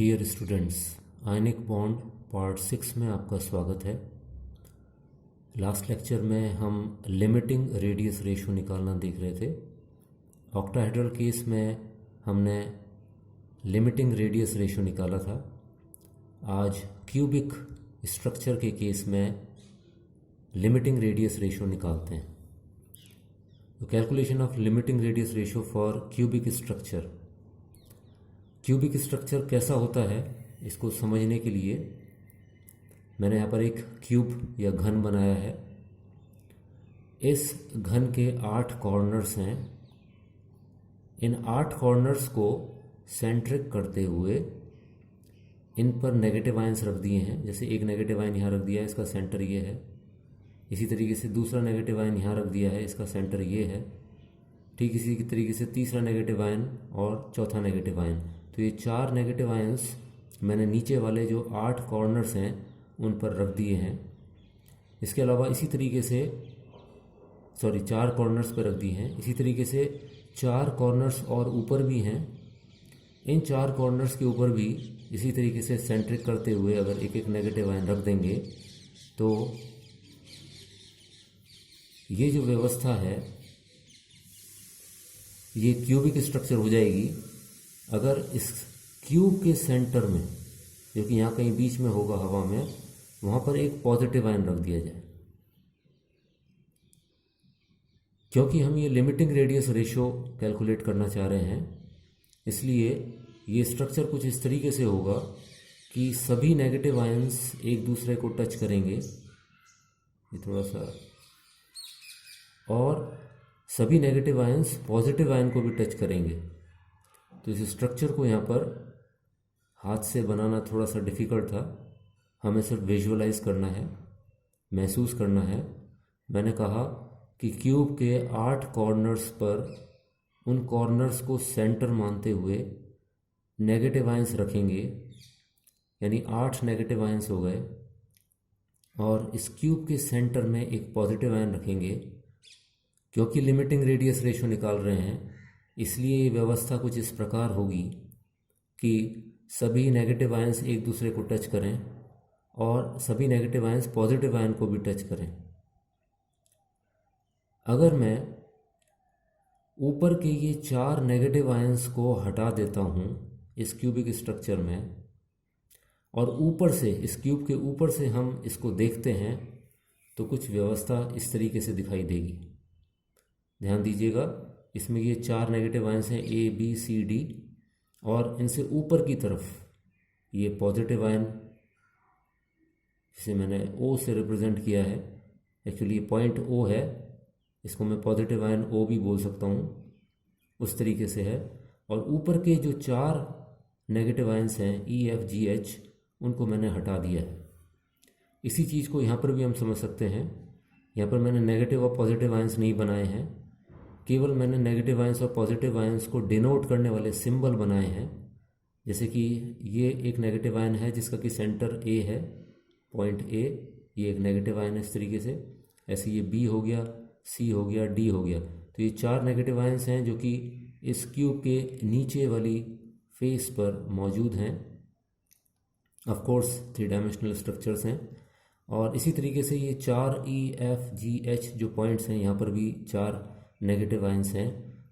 Dear students, ionic bond part 6 में आपका स्वागत है। लास्ट लेक्चर में हम लिमिटिंग रेडियस रेशो निकालना देख रहे थे। ऑक्टाहेड्रल केस में हमने लिमिटिंग रेडियस रेशो निकाला था। आज क्यूबिक स्ट्रक्चर के केस में लिमिटिंग रेडियस रेशो निकालते हैं। तो calculation of limiting radius ratio for cubic structure. Cubic structure कैसा होता है इसको समझने के लिए मैंने यहाँ पर एक क्यूब या घन बनाया है। इस घन के 8 कॉर्नर्स हैं। इन 8 कॉर्नर्स को सेंट्रिक करते हुए इन पर नेगेटिव आयंस रख दिए हैं। जैसे एक नेगेटिव आयन यहाँ रख दिया है, इसका सेंटर ये है। इसी तरीके से दूसरा नेगेटिव आयन यहाँ रख दिया है, इसका सेंटर ये है। ठीक इसी तरीके से तीसरा नेगेटिव आयन और चौथा नेगेटिव आयन। तो ये 4 नेगेटिव आयंस मैंने नीचे वाले जो 8 कॉर्नर्स हैं उन पर रख दिए हैं। इसके अलावा इसी तरीके से 4 कॉर्नर्स पर रख दिए हैं। इसी तरीके से 4 कॉर्नर्स और ऊपर भी हैं। इन 4 कॉर्नर्स के ऊपर भी इसी तरीके से सेंट्रिक करते हुए अगर एक एक नेगेटिव आयन रख देंगे तो ये जो व्यवस्था है ये क्यूबिक स्ट्रक्चर हो जाएगी अगर इस क्यूब के सेंटर में, जो कि यहाँ कहीं बीच में होगा हवा में, वहाँ पर एक पॉजिटिव आयन रख दिया जाए। क्योंकि हम ये लिमिटिंग रेडियस रेशो कैलकुलेट करना चाह रहे हैं, इसलिए ये स्ट्रक्चर कुछ इस तरीके से होगा कि सभी नेगेटिव आयंस एक दूसरे को टच करेंगे, ये थोड़ा सा, और सभी नेगेटिव आयंस पॉजिटिव आयन को भी टच करेंगे। तो इस स्ट्रक्चर को यहाँ पर हाथ से बनाना थोड़ा सा डिफ़िकल्ट था। हमें सिर्फ विजुअलाइज करना है, महसूस करना है। मैंने कहा कि क्यूब के 8 कॉर्नर्स पर उन कॉर्नर्स को सेंटर मानते हुए नेगेटिव आयंस रखेंगे, यानी 8 नेगेटिव आयंस हो गए। और इस क्यूब के सेंटर में एक पॉजिटिव आयन रखेंगे। क्योंकि लिमिटिंग रेडियस रेशो निकाल रहे हैं, इसलिए ये व्यवस्था कुछ इस प्रकार होगी कि सभी नेगेटिव आयंस एक दूसरे को टच करें और सभी नेगेटिव आयंस पॉजिटिव आयन को भी टच करें। अगर मैं ऊपर के ये 4 नेगेटिव आयंस को हटा देता हूँ इस क्यूबिक स्ट्रक्चर में, और ऊपर से, इस क्यूब के ऊपर से हम इसको देखते हैं, तो कुछ व्यवस्था इस तरीके से दिखाई देगी। ध्यान दीजिएगा, इसमें ये 4 नेगेटिव आयंस हैं A, B, C, D, और इनसे ऊपर की तरफ ये पॉजिटिव आयन, जिसे मैंने O से रिप्रेजेंट किया है, एक्चुअली ये पॉइंट O है, इसको मैं पॉजिटिव आयन O भी बोल सकता हूँ, उस तरीके से है। और ऊपर के जो 4 नेगेटिव आयंस हैं E, F, G, H, उनको मैंने हटा दिया है। इसी चीज़ को यहाँ पर भी हम समझ सकते हैं। यहाँ पर मैंने नेगेटिव और पॉजिटिव आयंस नहीं बनाए हैं, केवल मैंने नेगेटिव आयंस और पॉजिटिव आयंस को डिनोट करने वाले सिंबल बनाए हैं। जैसे कि ये एक नेगेटिव आयन है जिसका कि सेंटर A है, पॉइंट A, ये एक नेगेटिव आयन है इस तरीके से। ऐसे ये B हो गया, C हो गया, D हो गया। तो ये 4 नेगेटिव आयंस हैं जो कि इस क्यूब के नीचे वाली फेस पर मौजूद हैं। ऑफ कोर्स 3 डायमेंशनल स्ट्रक्चर्स हैं। और इसी तरीके से ये 4 E, F, G, H जो पॉइंट्स हैं, यहाँ पर भी 4 नेगेटिव आयंस हैं।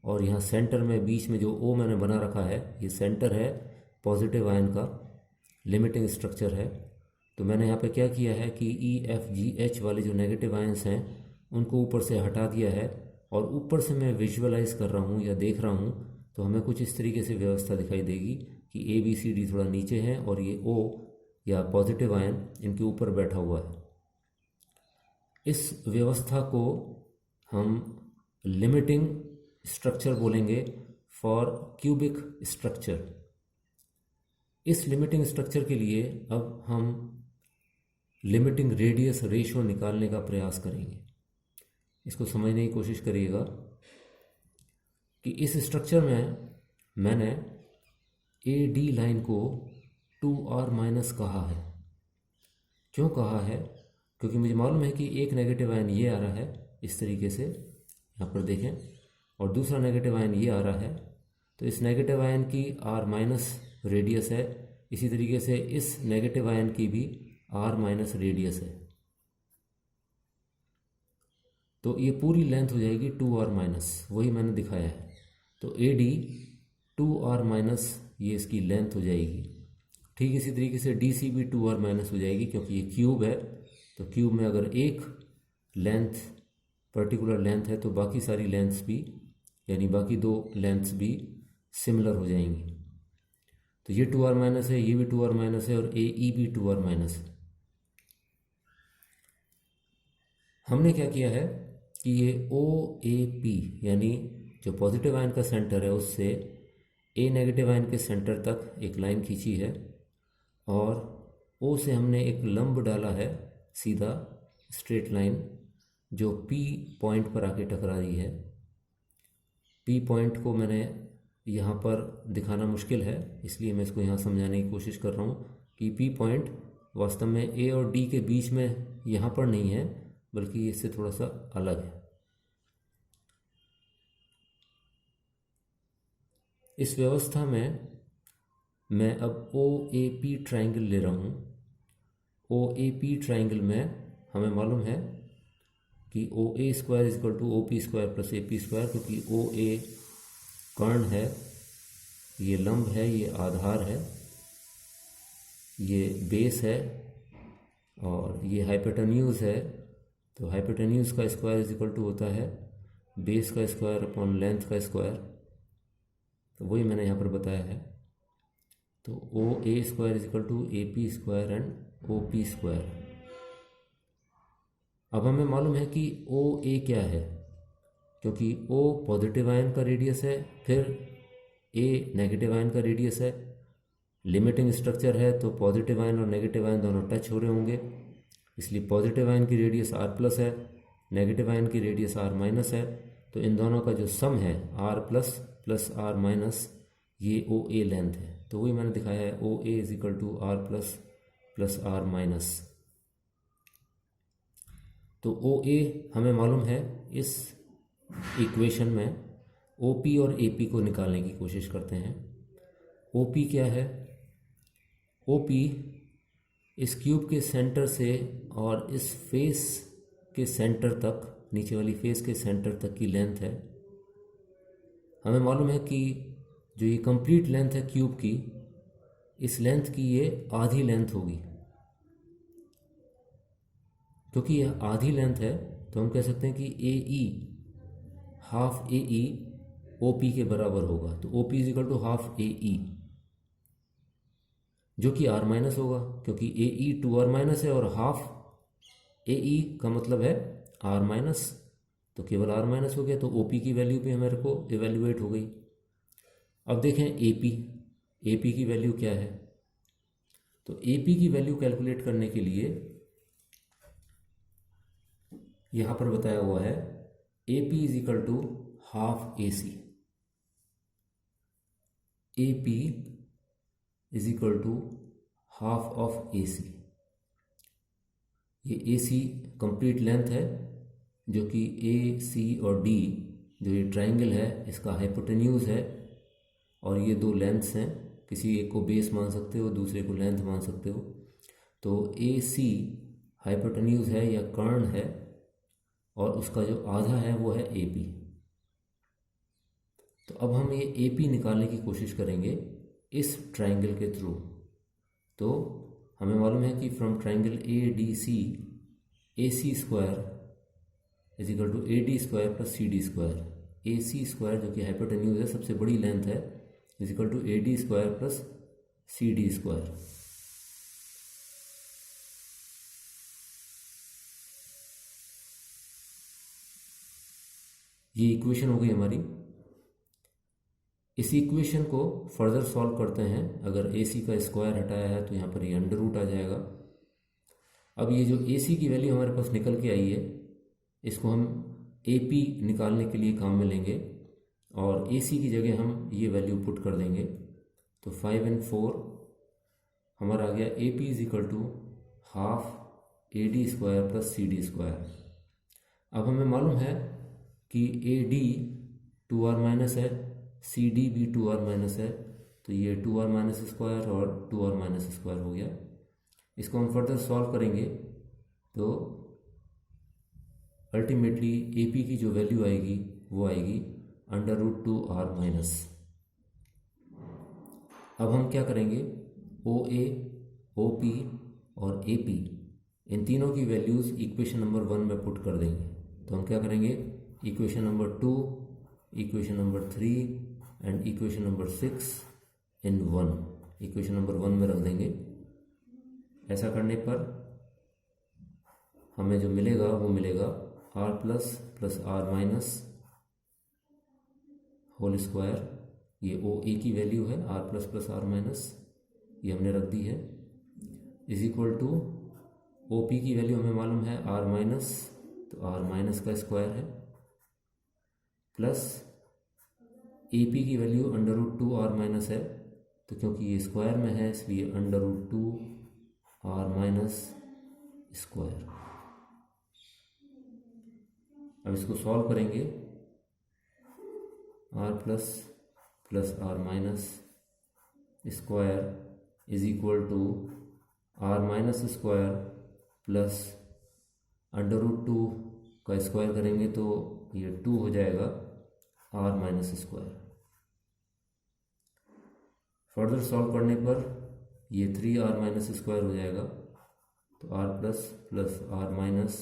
और यहाँ सेंटर में बीच में जो O मैंने बना रखा है, ये सेंटर है पॉजिटिव आयन का, लिमिटिंग स्ट्रक्चर है। तो मैंने यहाँ पे क्या किया है कि E, F, G, H वाले जो नेगेटिव आयंस हैं उनको ऊपर से हटा दिया है, और ऊपर से मैं विजुअलाइज कर रहा हूँ या देख रहा हूँ, तो हमें कुछ इस तरीके से व्यवस्था दिखाई देगी कि A, B, C, D थोड़ा नीचे है और ये O या पॉजिटिव आयन इनके ऊपर बैठा हुआ है। इस व्यवस्था को हम लिमिटिंग स्ट्रक्चर बोलेंगे फॉर क्यूबिक स्ट्रक्चर। इस लिमिटिंग स्ट्रक्चर के लिए अब हम लिमिटिंग रेडियस रेशो निकालने का प्रयास करेंगे। इसको समझने की कोशिश करिएगा कि इस स्ट्रक्चर में मैंने AD लाइन को 2R माइनस कहा है। क्यों कहा है? क्योंकि मुझे मालूम है कि एक नेगेटिव आयन ये आ रहा है इस तरीके से, यहाँ पर देखें, और दूसरा नेगेटिव आयन ये आ रहा है। तो इस नेगेटिव आयन की R माइनस रेडियस है, इसी तरीके से इस नेगेटिव आयन की भी r माइनस रेडियस है, तो ये पूरी लेंथ हो जाएगी 2r माइनस, वही मैंने दिखाया है। तो AD 2r माइनस ये इसकी लेंथ हो जाएगी। ठीक इसी तरीके से DC भी 2r माइनस हो जाएगी, क्योंकि ये क्यूब है, तो क्यूब में अगर एक लेंथ पर्टिकुलर लेंथ है तो बाकी सारी लेंथ्स भी, यानी बाकी दो लेंथ्स भी सिमिलर हो जाएंगी। तो ये 2r माइनस है, ये भी 2r माइनस है, और AE भी 2r माइनस है। हमने क्या किया है कि ये OAP यानी जो पॉजिटिव आयन का सेंटर है उससे A नेगेटिव आयन के सेंटर तक एक लाइन खींची है, और O से हमने एक लंब डाला है, सीधा स्ट्रेट लाइन, जो P पॉइंट पर आके टकरा रही है। P पॉइंट को मैंने यहाँ पर दिखाना मुश्किल है, इसलिए मैं इसको यहाँ समझाने की कोशिश कर रहा हूँ कि P पॉइंट वास्तव में A और D के बीच में यहाँ पर नहीं है, बल्कि इससे थोड़ा सा अलग है। इस व्यवस्था में मैं अब OAP ट्राइंगल ले रहा हूँ। OAP ट्राइंगल में हमें मालूम है कि OA square is equal to OP square plus AP square, क्योंकि OA कर्ण है, ये लंब है, ये आधार है, ये बेस है, और ये हाइपोटेन्यूज है। तो हाइपोटेन्यूज का स्क्वायर इज इक्वल टू होता है बेस का स्क्वायर अपॉन लेंथ का स्क्वायर, तो वही मैंने यहाँ पर बताया है। तो OA square is equal to AP square and OP square. अब हमें मालूम है कि OA क्या है, क्योंकि O पॉजिटिव आयन का रेडियस है, फिर A नेगेटिव आयन का रेडियस है। लिमिटिंग स्ट्रक्चर है तो पॉजिटिव आयन और नेगेटिव आयन दोनों टच हो रहे होंगे, इसलिए पॉजिटिव आयन की रेडियस r प्लस है, नेगेटिव आयन की रेडियस r माइनस है। तो इन दोनों का जो सम है r plus plus r minus, ये OA लेंथ है। तो वही मैंने दिखाया है, OA is equal to r plus plus r minus. तो OA हमें मालूम है। इस इक्वेशन में OP और AP को निकालने की कोशिश करते हैं। OP क्या है? OP इस क्यूब के सेंटर से और इस फेस के सेंटर तक, नीचे वाली फेस के सेंटर तक की लेंथ है। हमें मालूम है कि जो ये कंप्लीट लेंथ है क्यूब की, इस लेंथ की ये आधी लेंथ होगी। क्योंकि यह आधी लेंथ है तो हम कह सकते हैं कि AE हाफ AE OP के बराबर होगा। तो OP is equal to half AE, जो कि r माइनस होगा, क्योंकि AE 2r माइनस है और हाफ AE का मतलब है r माइनस, तो केवल r माइनस हो गया। तो OP की वैल्यू भी हमारे को इवेल्युएट हो गई। अब देखें AP की वैल्यू क्या है। तो AP की वैल्यू कैलकुलेट करने के लिए यहाँ पर बताया हुआ है AP is equal to half AC। AP is equal to half of AC। ये AC कंप्लीट लेंथ है, जो कि AC और D जो ये ट्राइंगल है इसका हाइपोटेन्यूज है, और ये दो लेंथ्स हैं, किसी एक को बेस मान सकते हो, दूसरे को लेंथ मान सकते हो। तो AC हाइपोटेन्यूज है या कर्ण है, और उसका जो आधा है वो है AP। तो अब हम ये AP निकालने की कोशिश करेंगे इस ट्राइंगल के थ्रू। तो हमें मालूम है कि from triangle ADC AC square is equal to AD square plus CD square. AC square जो कि हाइपोटेन्यूज है, सबसे बड़ी लेंथ है, is equal to AD square plus CD square. ये इक्वेशन हो गई हमारी। इस इक्वेशन को फर्दर सॉल्व करते हैं। अगर AC का स्क्वायर हटाया है तो यहाँ पर ये अंडर रूट आ जाएगा। अब ये जो AC की वैल्यू हमारे पास निकल के आई है, इसको हम AP निकालने के लिए काम में लेंगे, और AC की जगह हम ये वैल्यू पुट कर देंगे। तो 5 और 4 हमारा आ गया AP is equal to half AD square plus CD square. अब हमें मालूम है कि AD 2r माइनस है, CD भी 2r माइनस है, तो ये 2r माइनस स्क्वायर और 2r माइनस स्क्वायर हो गया। इसको हम फर्दर सॉल्व करेंगे तो अल्टीमेटली ए पी की जो वैल्यू आएगी वो आएगी √2r माइनस। अब हम क्या करेंगे, ओ ए, ओ पी और ए पी इन तीनों की वैल्यूज़ इक्वेशन नंबर 1 में पुट कर देंगे। तो हम क्या करेंगे, equation number 2, equation number 3 and equation number 6 in 1 equation number 1 में रख देंगे। ऐसा करने पर हमें जो मिलेगा वो मिलेगा r plus r minus whole square. ये ओ ए की वैल्यू है r प्लस r माइनस, ये हमने रख दी है, is equal to O P की वैल्यू हमें मालूम है r माइनस, तो r माइनस का स्क्वायर है, प्लस ए पी की वैल्यू √2r माइनस है, तो क्योंकि ये स्क्वायर में है इसलिए √2r माइनस स्क्वायर। अब इसको सॉल्व करेंगे, r plus r minus square is equal to r minus square plus √2 का स्क्वायर करेंगे तो ये 2 हो जाएगा r minus square. Further solve करने पर ये 3r माइनस स्क्वायर हो जाएगा, तो r plus r minus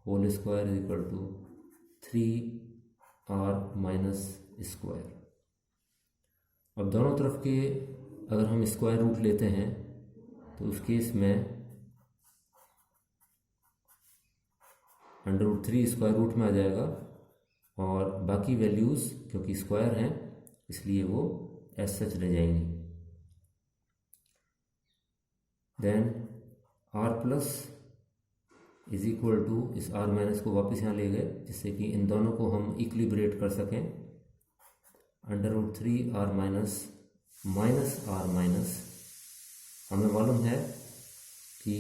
whole square is equal to 3r minus square. अब दोनों तरफ के अगर हम स्क्वायर रूट लेते हैं तो उस केस में √3 स्क्वायर रूट में आ जाएगा और बाकी वैल्यूज़ क्योंकि स्क्वायर हैं इसलिए वो एज सच रह जाएंगी। Then r plus is equal to, इस r माइनस को वापस यहाँ ले गए जिससे कि इन दोनों को हम इक्विलिब्रेट कर सकें, √3r माइनस r माइनस। हमें मालूम है कि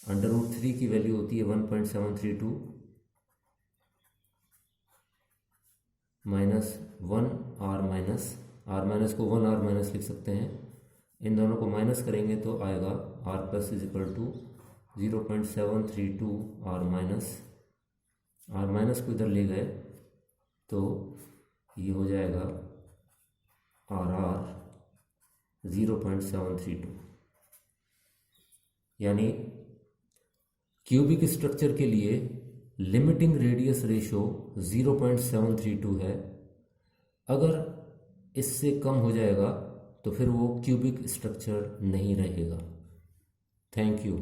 √3 की वैल्यू होती है 1.732 minus 1r minus, r minus को 1r माइनस लिख सकते हैं। इन दोनों को माइनस करेंगे तो आएगा r plus is equal to 0.732r minus, r minus को इधर ले गए तो ये हो जाएगा r 0.732। यानी क्यूबिक स्ट्रक्चर के लिए लिमिटिंग रेडियस रेशो 0.732 है। अगर इससे कम हो जाएगा तो फिर वो क्यूबिक स्ट्रक्चर नहीं रहेगा। Thank you.